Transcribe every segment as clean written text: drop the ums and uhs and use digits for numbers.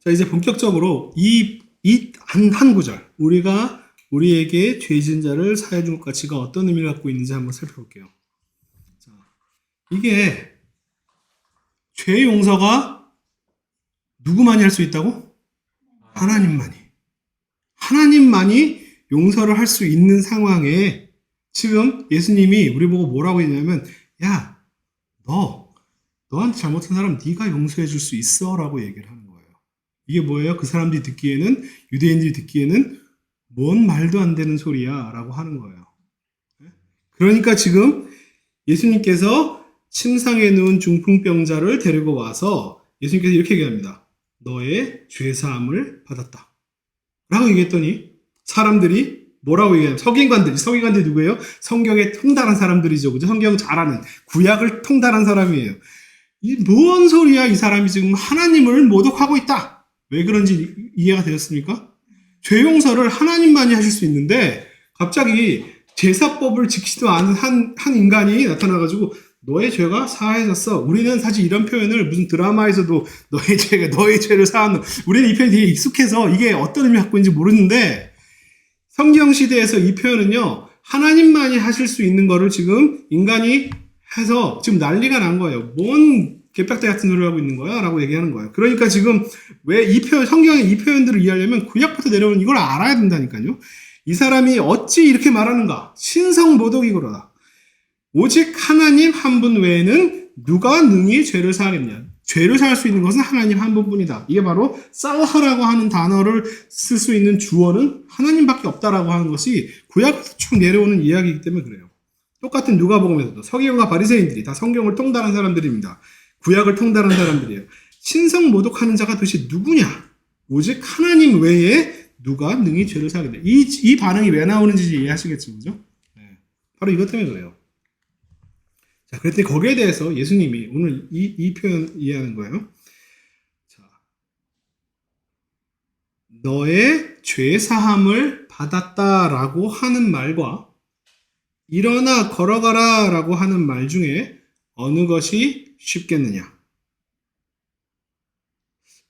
자, 이제 본격적으로 한 구절, 우리에게 죄 지은 자를 사해 줄 가치가 어떤 의미를 갖고 있는지 한번 살펴볼게요. 자, 이게 죄 용서가 누구만이 할 수 있다고? 하나님만이. 하나님만이 용서를 할 수 있는 상황에 지금 예수님이 우리 보고 뭐라고 했냐면, 야, 너한테 잘못한 사람 네가 용서해 줄 수 있어 라고 얘기를 하는 거예요. 이게 뭐예요? 그 사람들이 듣기에는, 유대인들이 듣기에는 뭔 말도 안 되는 소리야 라고 하는 거예요. 그러니까 지금 예수님께서 침상에 누운 중풍병자를 데리고 와서 예수님께서 이렇게 얘기합니다. 너의 죄사함을 받았다 라고 얘기했더니 사람들이 뭐라고 얘기하냐면, 서기관들이 누구예요? 성경에 통달한 사람들이죠. 그죠? 성경 잘 아는, 구약을 통달한 사람이에요. 이 뭔 소리야, 이 사람이 지금 하나님을 모독하고 있다. 왜 그런지 이해가 되셨습니까? 죄 용서를 하나님만이 하실 수 있는데 갑자기 제사법을 지키지도 않은 한 인간이 나타나가지고 너의 죄가 사해졌어. 우리는 사실 이런 표현을 무슨 드라마에서도 너의 죄를 사하는, 우리는 이 표현이 되게 익숙해서 이게 어떤 의미를 갖고 있는지 모르는데, 성경 시대에서 이 표현은요, 하나님만이 하실 수 있는 거를 지금 인간이 해서 지금 난리가 난 거예요. 뭔 개벽대 같은 소리를 하고 있는 거야? 라고 얘기하는 거예요. 그러니까 지금 왜 이 표현, 성경의 이 표현들을 이해하려면 구약부터 내려오는 이걸 알아야 된다니까요. 이 사람이 어찌 이렇게 말하는가? 신성모독이 그러다. 오직 하나님 한 분 외에는 누가 능히 죄를 사하겠냐? 죄를 사할 수 있는 것은 하나님 한 분뿐이다. 이게 바로 살하라고 하는 단어를 쓸 수 있는 주어는 하나님밖에 없다라고 하는 것이 구약부터 쭉 내려오는 이야기이기 때문에 그래요. 똑같은 누가복음에서도 서기관과 바리새인들이 다 성경을 통달한 사람들입니다. 구약을 통달한 사람들이에요. 신성모독하는 자가 도대체 누구냐? 오직 하나님 외에 누가 능히 죄를 사하겠냐? 이 반응이 왜 나오는지 이해하시겠죠, 그죠? 네. 바로 이것 때문에 그래요. 자, 그랬더니 거기에 대해서 예수님이 오늘 이 표현 이해하는 거예요. 자, 너의 죄 사함을 받았다라고 하는 말과 일어나 걸어가라 라고 하는 말 중에 어느 것이 쉽겠느냐?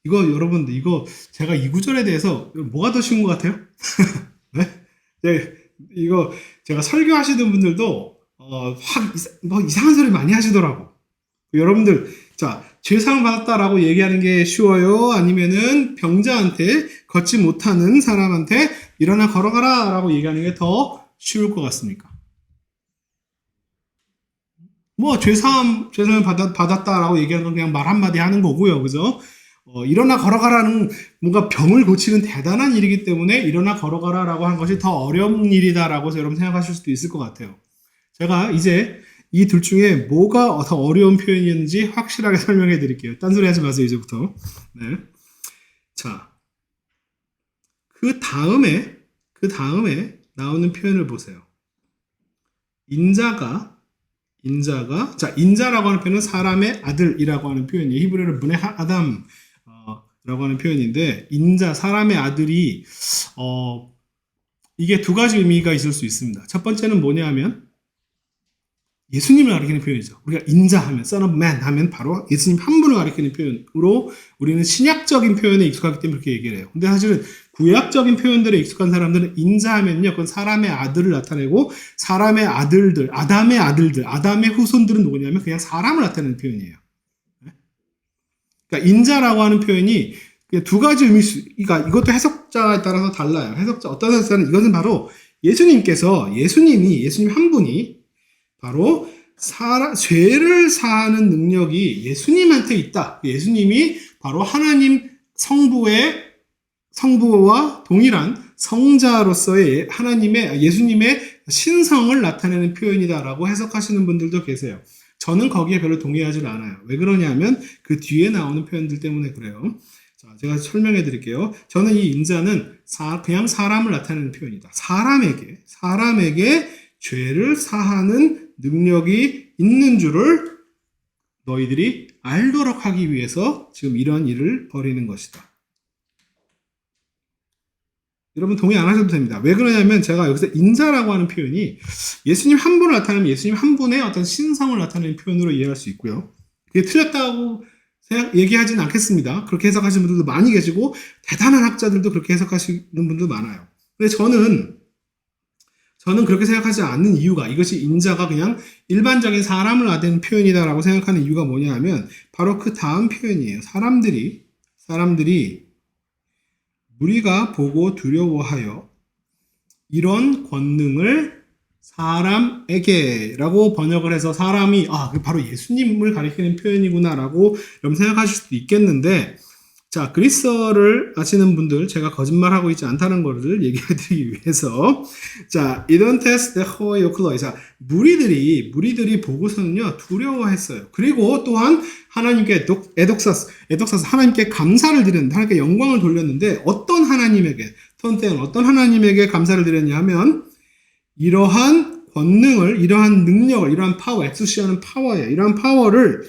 여러분들, 제가 이 구절에 대해서 뭐가 더 쉬운 것 같아요? 네? 이거 제가 설교하시는 분들도 이상한 소리 많이 하시더라고. 여러분들, 자, 죄사함 받았다라고 얘기하는 게 쉬워요? 아니면은 병자한테, 걷지 못하는 사람한테 일어나 걸어가라 라고 얘기하는 게 더 쉬울 것 같습니까? 죄사함 받았다라고 얘기하는 건 그냥 말 한마디 하는 거고요. 그죠? 일어나 걸어가라는 뭔가 병을 고치는 대단한 일이기 때문에 일어나 걸어가라라고 하는 것이 더 어려운 일이다라고 여러분 생각하실 수도 있을 것 같아요. 제가 이제 이 둘 중에 뭐가 더 어려운 표현이었는지 확실하게 설명해 드릴게요. 딴소리 하지 마세요, 이제부터. 네. 자, 그 다음에 나오는 표현을 보세요. 인자라고 하는 표현은 사람의 아들이라고 하는 표현이에요. 히브리어로 문의 아담 라고 하는 표현인데, 사람의 아들이 이게 두 가지 의미가 있을 수 있습니다. 첫 번째는 뭐냐 하면 예수님을 가리키는 표현이죠. 우리가 인자하면, Son of Man 하면 바로 예수님 한 분을 가리키는 표현으로 우리는 신약적인 표현에 익숙하기 때문에 그렇게 얘기를 해요. 근데 사실은 구약적인 표현들에 익숙한 사람들은 인자하면요, 그건 사람의 아들을 나타내고, 사람의 아들들, 아담의 후손들은 누구냐면 그냥 사람을 나타내는 표현이에요. 그러니까 인자라고 하는 표현이 두 가지 그러니까 이것도 해석자에 따라서 달라요. 어떤 해석자는 이것은 바로 예수님 한 분이 바로 죄를 사하는 능력이 예수님한테 있다. 예수님이 바로 하나님 성부와 동일한 성자로서의 예수님의 신성을 나타내는 표현이다라고 해석하시는 분들도 계세요. 저는 거기에 별로 동의하지 않아요. 왜 그러냐면 그 뒤에 나오는 표현들 때문에 그래요. 자, 제가 설명해 드릴게요. 저는 이 인자는 그냥 사람을 나타내는 표현이다. 사람에게 죄를 사하는 능력이 있는 줄을 너희들이 알도록 하기 위해서 지금 이런 일을 벌이는 것이다. 여러분 동의 안 하셔도 됩니다. 왜 그러냐면 제가 여기서 인자라고 하는 표현이 예수님 한 분을 나타내면 예수님 한 분의 어떤 신성을 나타내는 표현으로 이해할 수 있고요. 그게 틀렸다고 얘기하지는 않겠습니다. 그렇게 해석하시는 분들도 많이 계시고 대단한 학자들도 그렇게 해석하시는 분도 많아요. 근데 저는 그렇게 생각하지 않는 이유가, 이것이 인자가 그냥 일반적인 사람을 나타내는 표현이다라고 생각하는 이유가 뭐냐 하면 바로 그 다음 표현이에요. 사람들이 우리가 보고 두려워하여 이런 권능을 사람에게라고 번역을 해서 사람이 바로 예수님을 가리키는 표현이구나라고 여러분 생각하실 수도 있겠는데, 자, 그리스어를 아시는 분들, 제가 거짓말하고 있지 않다는 것을 얘기해드리기 위해서, 자, 이던테스 데호에 요클로이. 자, 무리들이 보고서는요 두려워했어요. 그리고 또한 하나님께 에독사스 하나님께 감사를 드렸는데, 하나님께 영광을 돌렸는데 어떤 하나님에게 감사를 드렸냐 하면 이러한 권능을, 이러한 능력을, 이러한 파워, 엑수시아는 파워예요. 이러한 파워를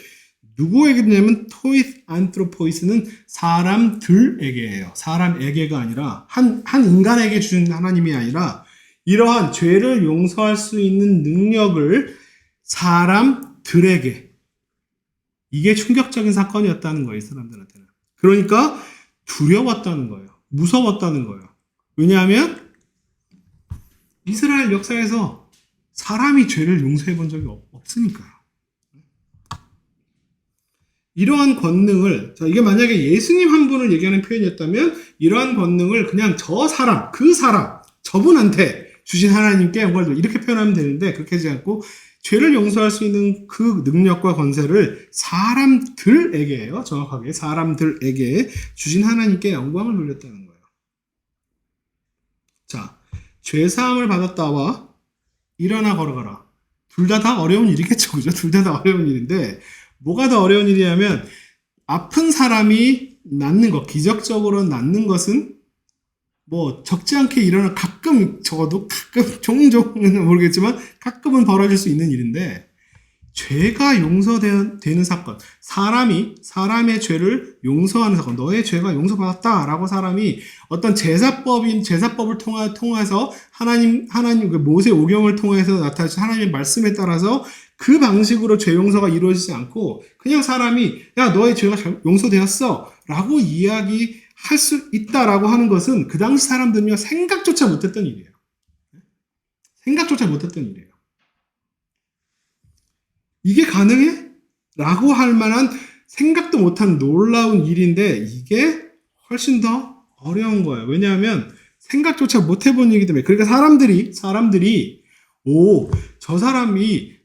누구에게 주냐면 토이스 안트로포이스는 사람들에게예요. 사람에게가 아니라 한 인간에게 주는 하나님이 아니라 이러한 죄를 용서할 수 있는 능력을 사람들에게. 이게 충격적인 사건이었다는 거예요. 이 사람들한테는. 그러니까 두려웠다는 거예요. 무서웠다는 거예요. 왜냐하면 이스라엘 역사에서 사람이 죄를 용서해 본 적이 없으니까요. 이러한 권능을, 자, 이게 만약에 예수님 한 분을 얘기하는 표현이었다면 이러한 권능을 그냥 저분한테 주신 하나님께 영광을 이렇게 표현하면 되는데, 그렇게 하지 않고 죄를 용서할 수 있는 그 능력과 권세를 사람들에게요. 정확하게 사람들에게 주신 하나님께 영광을 돌렸다는 거예요. 자, 죄사함을 받았다와 일어나 걸어가라. 둘 다 어려운 일이겠죠. 그죠? 둘 다 어려운 일인데, 뭐가 더 어려운 일이냐면 아픈 사람이 낫는 것, 기적적으로 낫는 것은 뭐 적지 않게 일어나, 적어도 가끔, 종종은 모르겠지만 가끔은 벌어질 수 있는 일인데, 죄가 용서되는 사건, 사람의 죄를 용서하는 사건, 너의 죄가 용서받았다라고 사람이 어떤 제사법을 통해서 하나님 그 모세 오경을 통해서 나타나신 하나님의 말씀에 따라서 그 방식으로 죄 용서가 이루어지지 않고 그냥 사람이 야, 너의 죄가 용서되었어 라고 이야기할 수 있다라고 하는 것은 그 당시 사람들은요 생각조차 못했던 일이에요. 이게 가능해? 라고 할 만한, 생각도 못한 놀라운 일인데 이게 훨씬 더 어려운 거예요. 왜냐하면 생각조차 못 해본 얘기기 때문에. 그러니까 사람들이 저 사람이,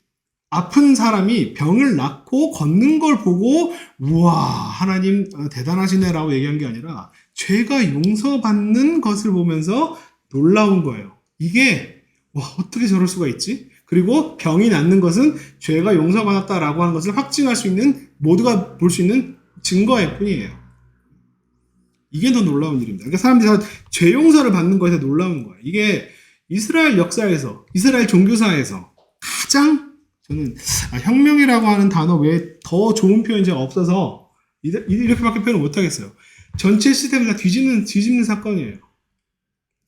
아픈 사람이 병을 낫고 걷는 걸 보고 우와, 하나님 대단하시네라고 얘기한 게 아니라 죄가 용서받는 것을 보면서 놀라운 거예요. 이게 어떻게 저럴 수가 있지? 그리고 병이 낫는 것은 죄가 용서받았다라고 하는 것을 확증할 수 있는, 모두가 볼 수 있는 증거일 뿐이에요. 이게 더 놀라운 일입니다. 그러니까 사람들이 다 죄 용서를 받는 것에 놀라운 거예요. 이게 이스라엘 역사에서, 이스라엘 종교사에서 가장, 저는 혁명이라고 하는 단어 외에 더 좋은 표현이 제가 없어서 이렇게밖에 표현을 못하겠어요. 전체 시스템을 다 뒤집는 사건이에요.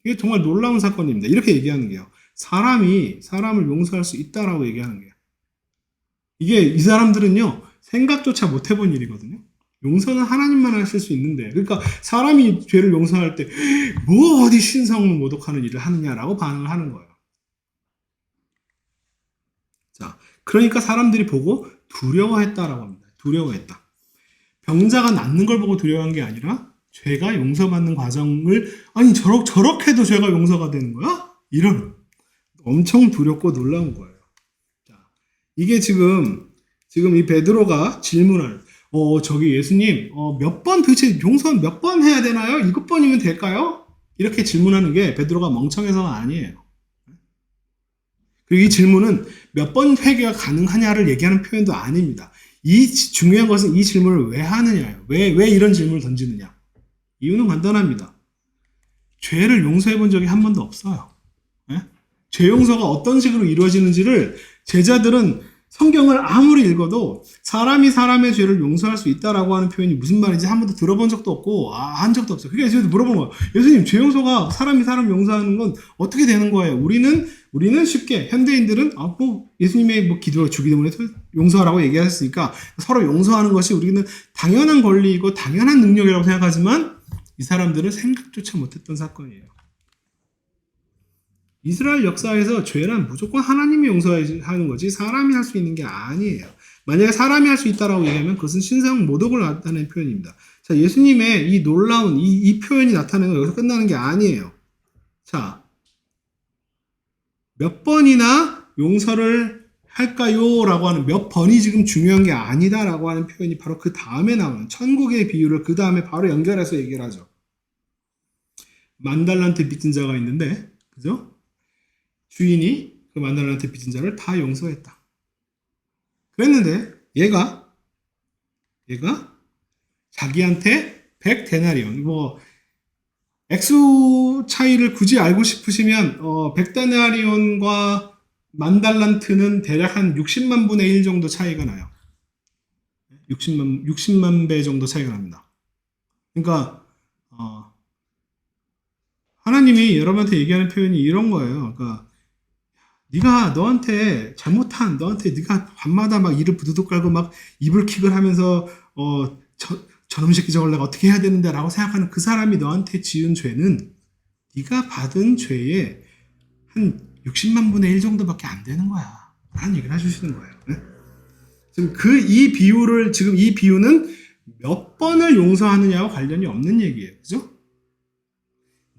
이게 정말 놀라운 사건입니다. 이렇게 얘기하는 게요. 사람을 용서할 수 있다라고 얘기하는 게요. 이게 이 사람들은요 생각조차 못 해본 일이거든요. 용서는 하나님만 하실 수 있는데, 그러니까 사람이 죄를 용서할 때 뭐 어디 신성을 모독하는 일을 하느냐라고 반응을 하는 거예요. 자, 그러니까 사람들이 보고 두려워했다라고 합니다. 두려워했다. 병자가 낫는 걸 보고 두려워한 게 아니라 죄가 용서받는 과정을, 아니 저렇게도 죄가 용서가 되는 거야? 이런 엄청 두렵고 놀라운 거예요. 자, 이게 지금 이 베드로가 질문을, 저기 예수님, 도대체 용서 몇 번 해야 되나요? 7번이면 될까요? 이렇게 질문하는 게 베드로가 멍청해서가 아니에요. 그리고 이 질문은 몇 번 회개가 가능하냐를 얘기하는 표현도 아닙니다. 중요한 것은 이 질문을 왜 하느냐예요. 왜 이런 질문을 던지느냐. 이유는 간단합니다. 죄를 용서해 본 적이 한 번도 없어요. 죄 용서가 어떤 식으로 이루어지는지를 제자들은 성경을 아무리 읽어도 사람이 사람의 죄를 용서할 수 있다라고 하는 표현이 무슨 말인지 한 번도 들어본 적도 없고 한 적도 없어요. 그러니까 예수님한테 물어보는 거예요. 예수님, 죄 용서가 사람이 사람 용서하는 건 어떻게 되는 거예요? 우리는 쉽게 현대인들은 뭐 예수님의 뭐 기도 주기도문에 용서하라고 얘기하셨으니까 서로 용서하는 것이 우리는 당연한 권리이고 당연한 능력이라고 생각하지만 이 사람들은 생각조차 못했던 사건이에요. 이스라엘 역사에서 죄란 무조건 하나님이 용서하는 거지 사람이 할 수 있는 게 아니에요. 만약에 사람이 할 수 있다라고 얘기하면 그것은 신성 모독을 나타내는 표현입니다. 자, 예수님의 이 놀라운 이 표현이 나타내는 건 여기서 끝나는 게 아니에요. 자, 몇 번이나 용서를 할까요? 라고 하는 몇 번이 지금 중요한 게 아니다라고 하는 표현이 바로 그 다음에 나오는 천국의 비유를 그 다음에 바로 연결해서 얘기를 하죠. 10,000달란트 빚진 자가 있는데, 그죠? 주인이 그 10,000달란트 빚진 자를 다 용서했다. 그랬는데 얘가 자기한테 100데나리온 뭐 액수 차이를 굳이 알고 싶으시면 100데나리온과 10,000달란트는 대략 한 60만 분의 1 정도 차이가 나요. 60만 배 정도 차이가 납니다. 그러니까 하나님이 여러분한테 얘기하는 표현이 이런 거예요. 그러니까 네가 너한테 네가 밤마다 막 이를 부두둑 깔고 막 이불킥을 하면서 저놈 새끼 저걸 내가 어떻게 해야 되는데 라고 생각하는 그 사람이 너한테 지은 죄는 네가 받은 죄의 한 60만 분의 1 정도밖에 안 되는 거야 라는 얘기를 해주시는 거예요. 네? 지금 이 비유는 몇 번을 용서하느냐와 관련이 없는 얘기예요. 그죠?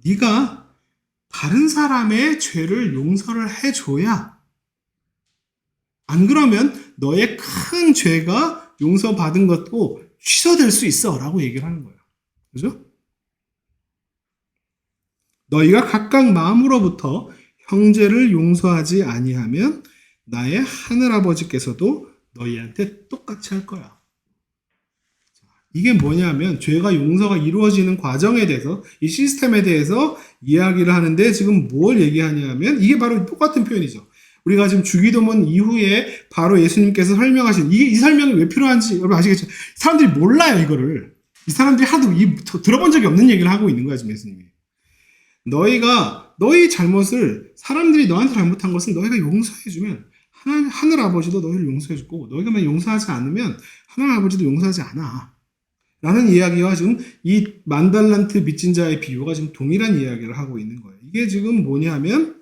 네가 다른 사람의 죄를 용서를 해줘야, 안 그러면 너의 큰 죄가 용서받은 것도 취소될 수 있어 라고 얘기를 하는 거예요. 그죠? 너희가 각각 마음으로부터 형제를 용서하지 아니하면 나의 하늘아버지께서도 너희한테 똑같이 할 거야. 이게 뭐냐면 죄가 용서가 이루어지는 과정에 대해서 이 시스템에 대해서 이야기를 하는데 지금 뭘 얘기하냐면 이게 바로 똑같은 표현이죠. 우리가 지금 주기도문 이후에 바로 예수님께서 설명하신 이 설명이 왜 필요한지 여러분 아시겠죠? 사람들이 몰라요 이거를. 이 사람들이 하도 들어본 적이 없는 얘기를 하고 있는 거야 지금 예수님이. 너희 잘못을 사람들이 너한테 잘못한 것을 너희가 용서해주면 하늘 아버지도 너희를 용서해줄 거고 너희가 만약 용서하지 않으면 하늘 아버지도 용서하지 않아. 라는 이야기와 지금 이 10,000달란트 빚진 자의 비유가 지금 동일한 이야기를 하고 있는 거예요. 이게 지금 뭐냐면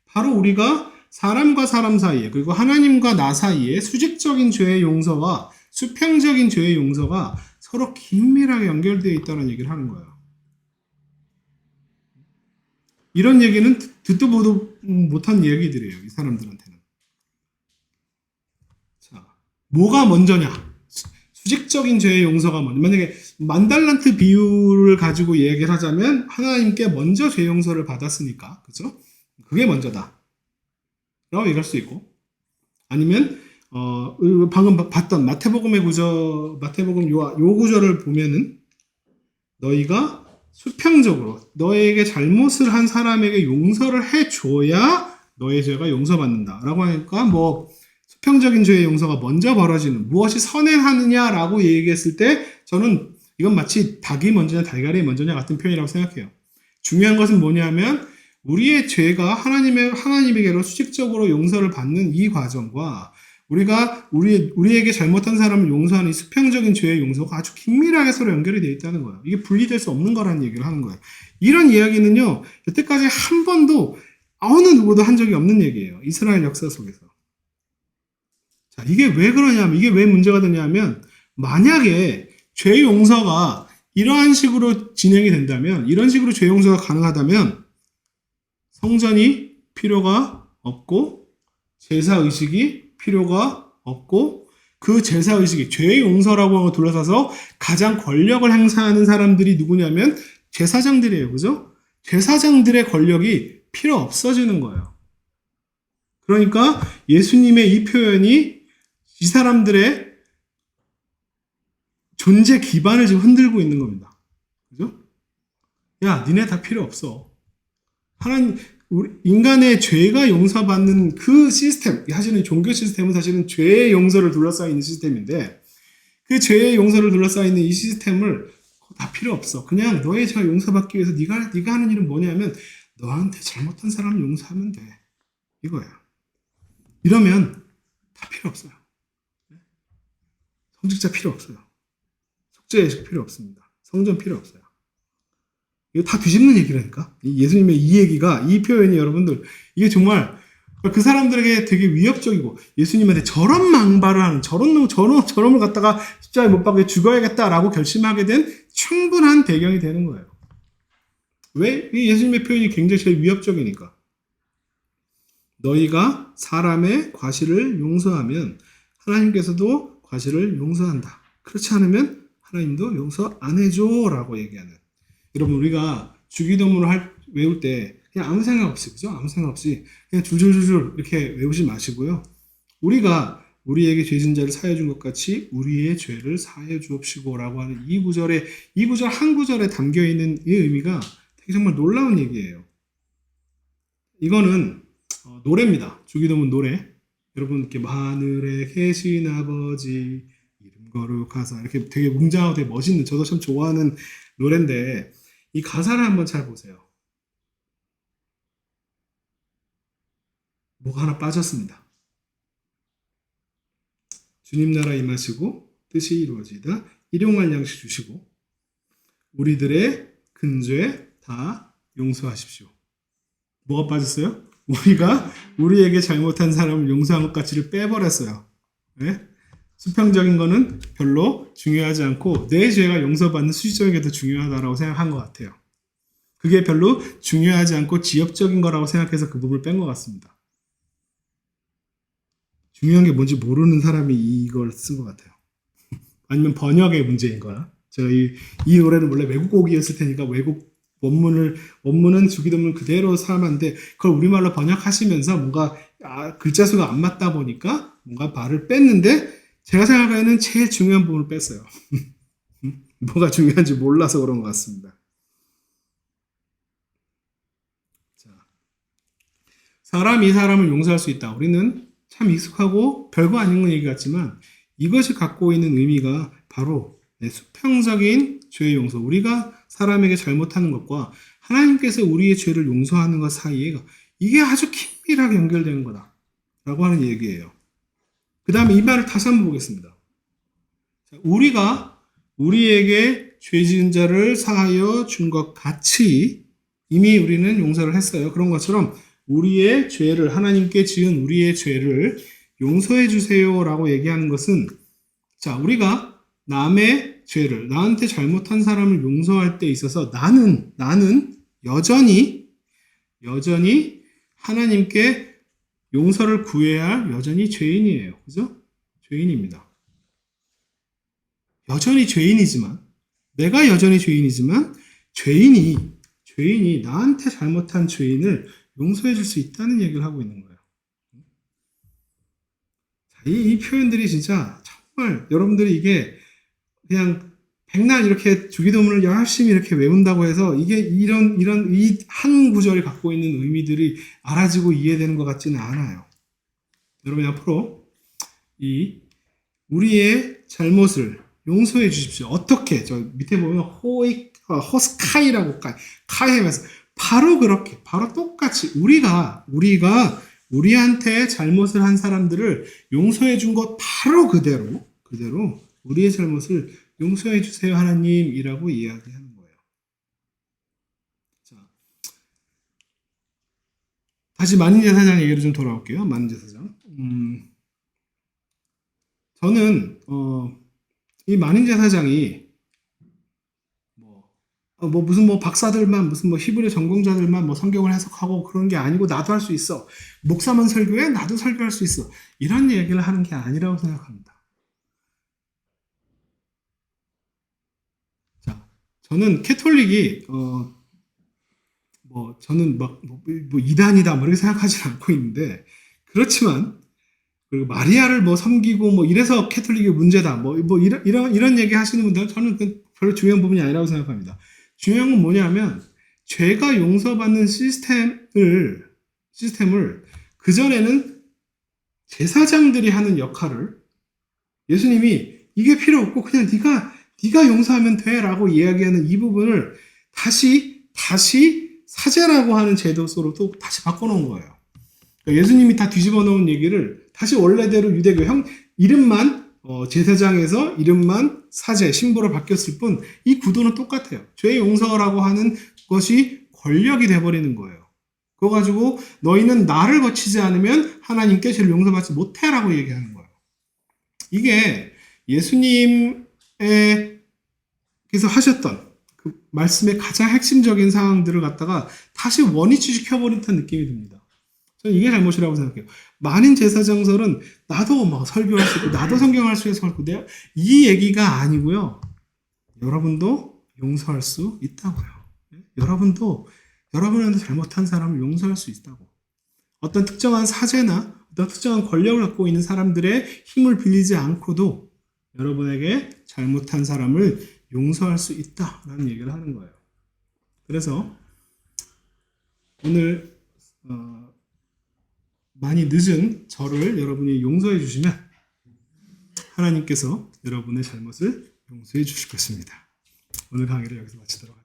바로 우리가 사람과 사람 사이에 그리고 하나님과 나 사이에 수직적인 죄의 용서와 수평적인 죄의 용서가 서로 긴밀하게 연결되어 있다는 얘기를 하는 거예요. 이런 얘기는 듣도 보도 못한 얘기들이에요. 이 사람들한테는. 자, 뭐가 먼저냐? 수직적인 죄의 용서가 먼저. 만약에 10,000달란트 비유를 가지고 얘기를 하자면 하나님께 먼저 죄 용서를 받았으니까, 그죠? 그게 먼저다. 라고 얘기할 수 있고, 아니면 방금 봤던 마태복음 요 구절을 보면은 너희가 수평적으로 너에게 잘못을 한 사람에게 용서를 해줘야 너의 죄가 용서받는다. 라고 하니까 수평적인 죄의 용서가 먼저 벌어지는 무엇이 선행하느냐라고 얘기했을 때 저는 이건 마치 닭이 먼저냐 달걀이 먼저냐 같은 표현이라고 생각해요. 중요한 것은 뭐냐면 우리의 죄가 하나님에게로 수직적으로 용서를 받는 이 과정과 우리에게 잘못한 사람을 용서하는 이 수평적인 죄의 용서가 아주 긴밀하게 서로 연결이 되어 있다는 거예요. 이게 분리될 수 없는 거라는 얘기를 하는 거예요. 이런 이야기는요, 여태까지 한 번도 어느 누구도 한 적이 없는 얘기예요. 이스라엘 역사 속에서. 자, 이게 왜 그러냐면, 이게 왜 문제가 되냐면, 만약에 죄 용서가 이러한 식으로 진행이 된다면, 이런 식으로 죄 용서가 가능하다면, 성전이 필요가 없고, 제사의식이 필요가 없고, 그 제사의식이 죄의 용서라고 하고 둘러싸서 가장 권력을 행사하는 사람들이 누구냐면 제사장들이에요. 그죠? 제사장들의 권력이 필요 없어지는 거예요. 그러니까 예수님의 이 표현이 이 사람들의 존재 기반을 지금 흔들고 있는 겁니다. 그죠? 야, 니네 다 필요 없어. 인간의 죄가 용서받는 그 시스템, 사실은 종교 시스템은 사실은 죄의 용서를 둘러싸여 있는 시스템인데, 그 죄의 용서를 둘러싸여 있는 이 시스템을 다 필요 없어. 그냥 너의 죄가 용서받기 위해서 네가 하는 일은 뭐냐면 너한테 잘못한 사람을 용서하면 돼. 이거야. 이러면 다 필요 없어요. 성직자 필요 없어요. 속죄의식 필요 없습니다. 성전 필요 없어요. 이거 다 뒤집는 얘기라니까. 예수님의 이 얘기가, 이 표현이 여러분들, 이게 정말 그 사람들에게 되게 위협적이고, 예수님한테 저런 망발을 하는, 저놈을 갖다가 십자가에 못 박게 죽어야겠다라고 결심하게 된 충분한 배경이 되는 거예요. 왜? 이 예수님의 표현이 굉장히 제일 위협적이니까. 너희가 사람의 과실을 용서하면 하나님께서도 과실을 용서한다. 그렇지 않으면 하나님도 용서 안 해줘라고 얘기하는. 여러분, 우리가 주기도문을 외울 때 그냥 아무 생각 없이, 그죠? 아무 생각 없이 그냥 줄줄줄줄 이렇게 외우지 마시고요. 우리가 우리에게 죄 진 자를 사해 준 것 같이 우리의 죄를 사해 주옵시고라고 하는 이 구절 한 구절에 담겨 있는 이 의미가 되게 정말 놀라운 얘기예요. 이거는 노래입니다. 주기도문 노래. 여러분, 이렇게 하늘에 계신 아버지 이름 거룩하사, 이렇게 되게 웅장하고 되게 멋있는, 저도 참 좋아하는 노래인데, 이 가사를 한번 잘 보세요. 뭐가 하나 빠졌습니다. 주님 나라 임하시고 뜻이 이루어지다. 일용할 양식 주시고 우리들의 근죄 다 용서하십시오. 뭐가 빠졌어요? 우리가 우리에게 잘못한 사람을 용서한 것 가치를 빼버렸어요. 네? 수평적인 거는 별로 중요하지 않고 내 죄가 용서받는 수치적인 게 더 중요하다고 생각한 것 같아요. 그게 별로 중요하지 않고 지엽적인 거라고 생각해서 그 부분을 뺀 것 같습니다. 중요한 게 뭔지 모르는 사람이 이걸 쓴 것 같아요. 아니면 번역의 문제인 거야. 제가 이 노래는 원래 외국 곡이었을 테니까 외국 원문은 주기도문 그대로 사람한테 그걸 우리말로 번역하시면서 뭔가 글자 수가 안 맞다 보니까 뭔가 말을 뺐는데 제가 생각하기에는 제일 중요한 부분을 뺐어요. 뭐가 중요한지 몰라서 그런 것 같습니다. 자, 사람이 사람을 용서할 수 있다. 우리는 참 익숙하고 별거 아닌 얘기 같지만 이것이 갖고 있는 의미가 바로 수평적인 죄의 용서. 우리가 사람에게 잘못하는 것과 하나님께서 우리의 죄를 용서하는 것 사이에 이게 아주 긴밀하게 연결되는 거다 라고 하는 얘기예요. 그 다음에 이 말을 다시 한번 보겠습니다. 우리가 우리에게 죄 지은 자를 사하여 준 것 같이 이미 우리는 용서를 했어요. 그런 것처럼 우리의 죄를, 하나님께 지은 우리의 죄를 용서해 주세요라고 얘기하는 것은, 자, 우리가 남의 죄를, 나한테 잘못한 사람을 용서할 때 있어서 나는 여전히 하나님께 용서를 구해야 할 여전히 죄인이에요. 그죠? 죄인입니다. 여전히 죄인이지만, 내가 여전히 죄인이지만, 죄인이 나한테 잘못한 죄인을 용서해 줄 수 있다는 얘기를 하고 있는 거예요. 자, 이 표현들이 진짜 정말 여러분들이 이게 그냥 백날 이렇게 주기도문을 열심히 이렇게 외운다고 해서 이게 이런 이 한 구절이 갖고 있는 의미들이 알아지고 이해되는 것 같지는 않아요. 여러분, 앞으로 우리의 잘못을 용서해 주십시오. 어떻게? 저 밑에 보면 호스카이라고 카이하면서 바로 그렇게, 바로 똑같이 우리가 우리한테 잘못을 한 사람들을 용서해 준 것 바로 그대로 우리의 잘못을 용서해 주세요 하나님이라고 이야기하는 거예요. 자, 다시 만인제사장 얘기로 좀 돌아올게요. 만인제사장. 저는 이 만인제사장이 무슨 박사들만, 무슨 히브리 전공자들만 성경을 해석하고 그런 게 아니고 나도 할 수 있어. 목사만 설교해? 나도 설교할 수 있어. 이런 얘기를 하는 게 아니라고 생각합니다. 자, 저는 캐톨릭이 저는 이단이다 이렇게 생각하지 않고 있는데, 그렇지만 그리고 마리아를 섬기고 이래서 캐톨릭이 문제다 이런 얘기 하시는 분들은 저는 별로 중요한 부분이 아니라고 생각합니다. 중요한 건 뭐냐면 죄가 용서받는 시스템을 그전에는 제사장들이 하는 역할을 예수님이 이게 필요 없고 그냥 네가 용서하면 돼라고 이야기하는 이 부분을 다시 사제라고 하는 제도 속으로 또 다시 바꿔놓은 거예요. 그러니까 예수님이 다 뒤집어 놓은 얘기를 다시 원래대로 유대교 이름만 제사장에서 이름만 사제 신부로 바뀌었을 뿐 이 구도는 똑같아요. 죄 용서라고 하는 것이 권력이 돼버리는 거예요. 그거 가지고 너희는 나를 거치지 않으면 하나님께 죄를 용서받지 못해라고 얘기하는 거예요. 이게 예수님께서 하셨던 그 말씀의 가장 핵심적인 상황들을 갖다가 다시 원위치 시켜버린 듯한 느낌이 듭니다. 저는 이게 잘못이라고 생각해요. 많은 제사장설은 나도 막 설교할 수 있고 나도 성경할 수 있고 이 얘기가 아니고요. 여러분도 용서할 수 있다고요. 여러분도 여러분한테 잘못한 사람을 용서할 수 있다고. 어떤 특정한 사제나 어떤 특정한 권력을 갖고 있는 사람들의 힘을 빌리지 않고도 여러분에게 잘못한 사람을 용서할 수 있다라는 얘기를 하는 거예요. 그래서 오늘 많이 늦은 저를 여러분이 용서해 주시면 하나님께서 여러분의 잘못을 용서해 주실 것입니다. 오늘 강의를 여기서 마치도록 하겠습니다.